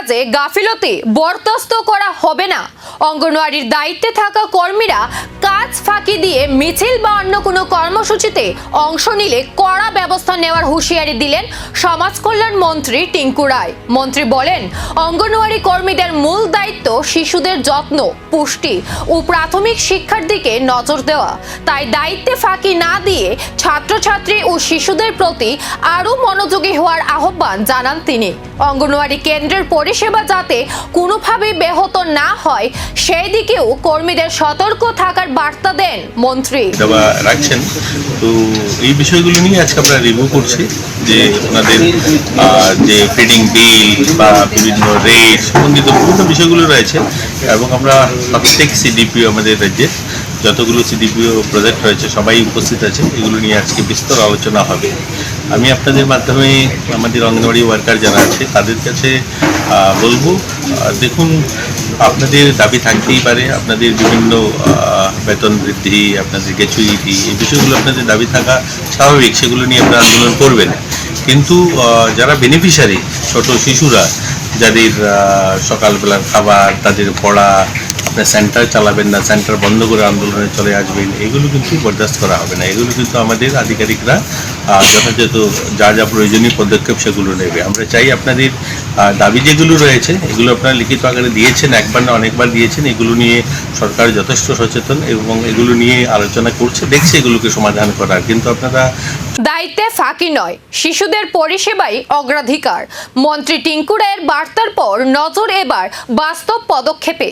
কাজে গাফিলতি বরদাস্ত করা হবে না। অঙ্গনওয়াড়ির দায়িত্বে থাকা কর্মীরা কাজ ফাঁকি দিয়ে মিছিল বা অন্য কোনো কর্মসূচিতে অংশ নিলে কড়া ব্যবস্থা নেওয়ার হুঁশিয়ারি দিলেন সমাজ কল্যাণ মন্ত্রী টিঙ্কু রায়। মন্ত্রী বলেন, অঙ্গনওয়াড়ি কর্মীদের মূল দায়িত্ব শিশুদের যত্ন, পুষ্টি ও প্রাথমিক শিক্ষার দিকে নজর দেওয়া। তাই দায়িত্বে ফাঁকি না দিয়ে ছাত্রছাত্রী ও শিশুদের প্রতি আরও মনোযোগী হওয়ার আহ্বান জানান তিনি। অঙ্গনওয়াড়ি কেন্দ্রের পরিষেবা যাতে কোনোভাবে ব্যাহত না হয় সেই দিকেও কর্মীদের সতর্ক থাকার বার্তা দেন মন্ত্রী। রাখছেন তো এই বিষয়গুলো নিয়ে আজকে আমরা রিভিউ করছি যে ওনাদের যে ফিডিং বিল বা বিভিন্ন রেট সম্বন্ধিত বিভিন্ন বিষয়গুলো রয়েছে এবং আমরা প্রত্যেক সিডিপিও আমাদের রাজ্যে যতগুলো সিডিপিও প্রজেক্ট রয়েছে সবাই উপস্থিত আছে, এগুলো নিয়ে আজকে বিস্তর আলোচনা হবে। আমি আপনাদের মাধ্যমে আমাদের অঙ্গনওয়াড়ি ওয়ার্কার যারা আছে তাদের কাছে বলবো, দেখুন আপনাদের দাবি থাকতেই পারে, আপনাদের বিভিন্ন বেতন বৃদ্ধি, আপনাদের গ্র্যাচুইটি, এই বিষয়গুলো আপনাদের দাবি থাকা স্বাভাবিক, সেগুলো নিয়ে আপনারা আন্দোলন করবেন। কিন্তু যারা বেনিফিশিয়ারি ছোট শিশুরা, যাদের সকালবেলার খাবার, তাদের পড়া, আপনার সেন্টার চালাবেন না, সেন্টার বন্ধ করে আন্দোলনে চলে আসবেন, এগুলো কিন্তু বরদাস্ত করা হবে না। এগুলো কিন্তু আমাদের আধিকারিকরা যথাযথ যা যা প্রয়োজনীয় পদক্ষেপ সেগুলো নেবে। আমরা চাই আপনাদের দাবি যেগুলো রয়েছে এগুলো আপনারা লিখিত আকারে দিয়েছেন, একবার না অনেকবার দিয়েছেন, এগুলো নিয়ে সরকার যথেষ্ট সচেতন এবং এগুলো নিয়ে আলোচনা করছে, দেখছে এগুলোকে সমাধান করার। কিন্তু আপনারা দায়িত্বে ফাঁকি নয়, শিশুদের পরিষেবাই অগ্রাধিকার। মন্ত্রী টিঙ্কু রায়ের বার্তার পর নজর এবার বাস্তব পদক্ষেপে।